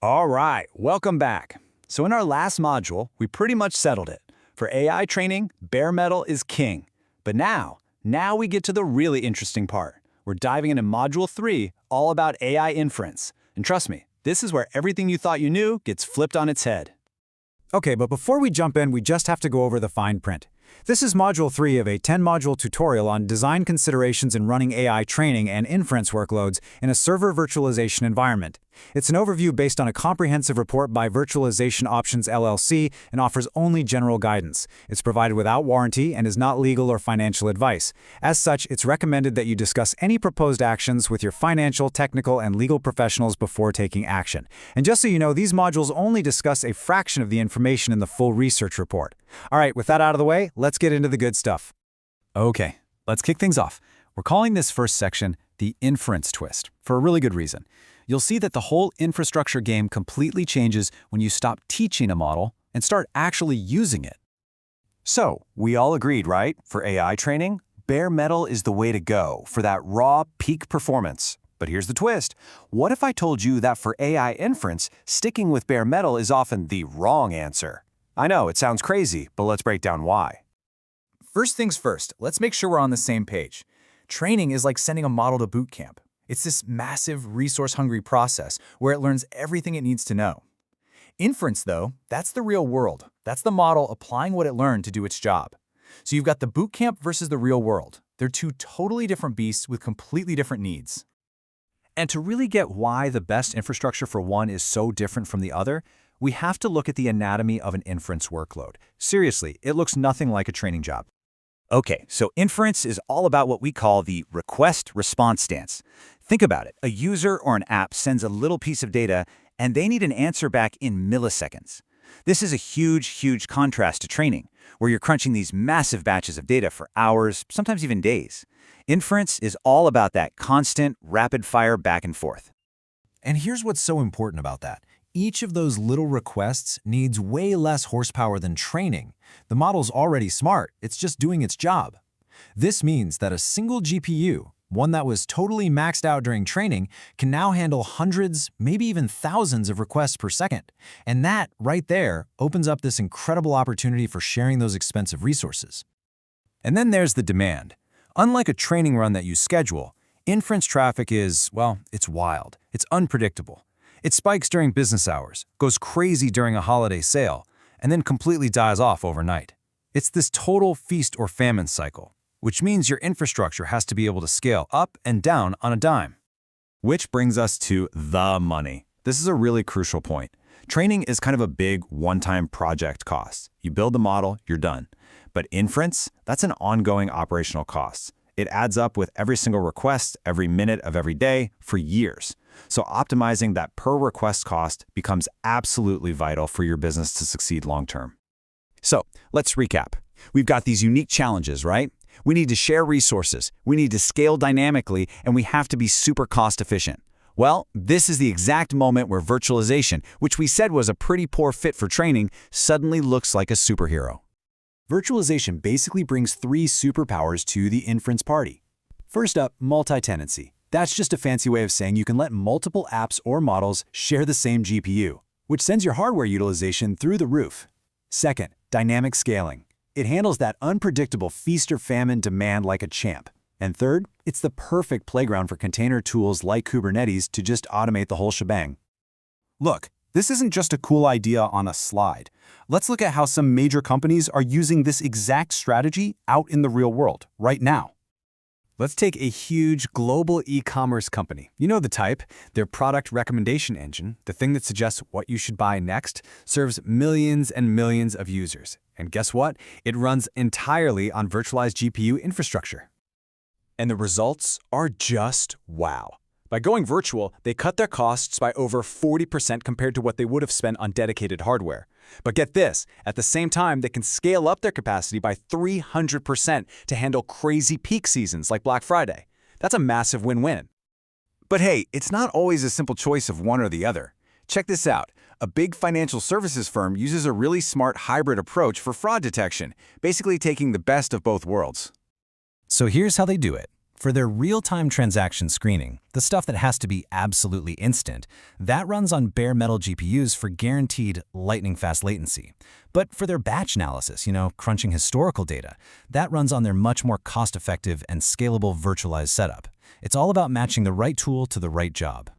All right, welcome back. So in our last module, we pretty much settled it. For AI training, bare metal is king. But now we get to the really interesting part. We're diving into Module 3, all about AI inference. And trust me, this is where everything you thought you knew gets flipped on its head. Okay, but before we jump in, we just have to go over the fine print. This is Module 3 of a 10-module tutorial on design considerations in running AI training and inference workloads in a server virtualization environment. It's an overview based on a comprehensive report by Virtualization Options LLC and offers only general guidance. It's provided without warranty and is not legal or financial advice. As such, it's recommended that you discuss any proposed actions with your financial, technical, and legal professionals before taking action. And just so you know, these modules only discuss a fraction of the information in the full research report. All right, with that out of the way, let's get into the good stuff. Okay, let's kick things off. We're calling this first section the inference twist, for a really good reason. You'll see that the whole infrastructure game completely changes when you stop teaching a model and start actually using it. So, we all agreed, right? For AI training, bare metal is the way to go for that raw peak performance. But here's the twist. What if I told you that for AI inference, sticking with bare metal is often the wrong answer? I know, it sounds crazy, but let's break down why. First things first, let's make sure we're on the same page. Training is like sending a model to boot camp. It's this massive, resource-hungry process where it learns everything it needs to know. Inference, though, that's the real world. That's the model applying what it learned to do its job. So you've got the boot camp versus the real world. They're two totally different beasts with completely different needs. And to really get why the best infrastructure for one is so different from the other, we have to look at the anatomy of an inference workload. Seriously, it looks nothing like a training job. Okay, so inference is all about what we call the request-response stance. Think about it. A user or an app sends a little piece of data, and they need an answer back in milliseconds. This is a huge contrast to training, where you're crunching these massive batches of data for hours, sometimes even days. Inference is all about that constant, rapid-fire back and forth. And here's what's so important about that. Each of those little requests needs way less horsepower than training. The model's already smart, it's just doing its job. This means that a single GPU, one that was totally maxed out during training, can now handle hundreds, maybe even thousands of requests per second. And that, right there, opens up this incredible opportunity for sharing those expensive resources. And then there's the demand. Unlike a training run that you schedule, inference traffic is, well, it's wild. It's unpredictable. It spikes during business hours, goes crazy during a holiday sale, and then completely dies off overnight. It's this total feast or famine cycle, which means your infrastructure has to be able to scale up and down on a dime. Which brings us to the money. This is a really crucial point. Training is kind of a big one-time project cost. You build the model, you're done. But inference, that's an ongoing operational cost. It adds up with every single request, every minute of every day, for years. So optimizing that per request cost becomes absolutely vital for your business to succeed long-term. So let's recap. We've got these unique challenges, right? We need to share resources, we need to scale dynamically, and we have to be super cost efficient. Well, this is the exact moment where virtualization, which we said was a pretty poor fit for training, suddenly looks like a superhero. Virtualization basically brings three superpowers to the inference party. First up, multi-tenancy. That's just a fancy way of saying you can let multiple apps or models share the same GPU, which sends your hardware utilization through the roof. Second, dynamic scaling. It handles that unpredictable feast or famine demand like a champ. And third, it's the perfect playground for container tools like Kubernetes to just automate the whole shebang. Look, this isn't just a cool idea on a slide. Let's look at how some major companies are using this exact strategy out in the real world right now. Let's take a huge global e-commerce company. You know the type. Their product recommendation engine, the thing that suggests what you should buy next, serves millions and millions of users. And guess what? It runs entirely on virtualized GPU infrastructure. And the results are just wow. By going virtual, they cut their costs by over 40% compared to what they would have spent on dedicated hardware. But get this, at the same time, they can scale up their capacity by 300% to handle crazy peak seasons like Black Friday. That's a massive win-win. But hey, it's not always a simple choice of one or the other. Check this out. A big financial services firm uses a really smart hybrid approach for fraud detection, basically taking the best of both worlds. So here's how they do it. For their real-time transaction screening, the stuff that has to be absolutely instant, that runs on bare metal GPUs for guaranteed lightning-fast latency. But for their batch analysis, crunching historical data, that runs on their much more cost-effective and scalable virtualized setup. It's all about matching the right tool to the right job.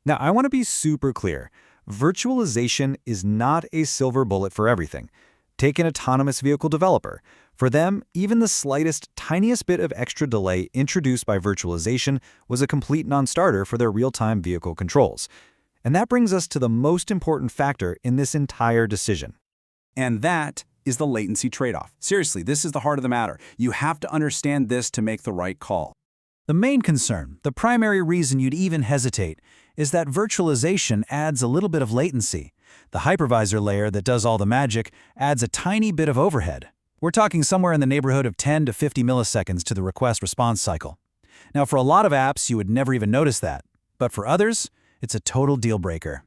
Now, I want to be super clear. Virtualization is not a silver bullet for everything. Take an autonomous vehicle developer. For them, even the slightest, tiniest bit of extra delay introduced by virtualization was a complete non-starter for their real-time vehicle controls. And that brings us to the most important factor in this entire decision. And that is the latency trade-off. Seriously, this is the heart of the matter. You have to understand this to make the right call. The main concern, the primary reason you'd even hesitate, is that virtualization adds a little bit of latency. The hypervisor layer that does all the magic adds a tiny bit of overhead. We're talking somewhere in the neighborhood of 10 to 50 milliseconds to the request-response cycle. Now, for a lot of apps, you would never even notice that. But for others, it's a total deal breaker.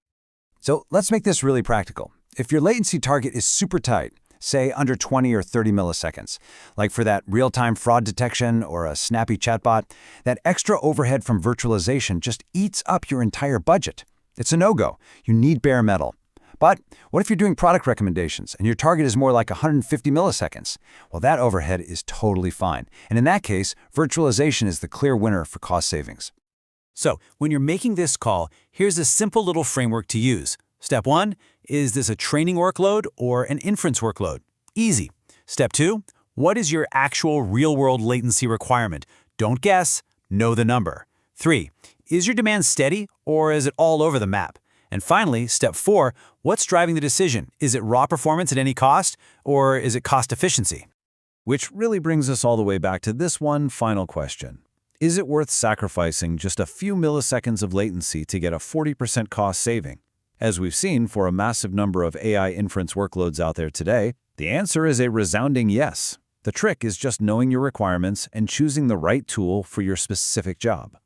So let's make this really practical. If your latency target is super tight, say under 20 or 30 milliseconds, like for that real-time fraud detection or a snappy chatbot, that extra overhead from virtualization just eats up your entire budget. It's a no-go. You need bare metal. But what if you're doing product recommendations and your target is more like 150 milliseconds? Well, that overhead is totally fine. And in that case, virtualization is the clear winner for cost savings. So, when you're making this call, here's a simple little framework to use. Step 1, is this a training workload or an inference workload? Easy. Step 2, what is your actual real-world latency requirement? Don't guess, know the number. 3, is your demand steady or is it all over the map? And finally, step 4, what's driving the decision? Is it raw performance at any cost, or is it cost efficiency? Which really brings us all the way back to this one final question. Is it worth sacrificing just a few milliseconds of latency to get a 40% cost saving? As we've seen for a massive number of AI inference workloads out there today, the answer is a resounding yes. The trick is just knowing your requirements and choosing the right tool for your specific job.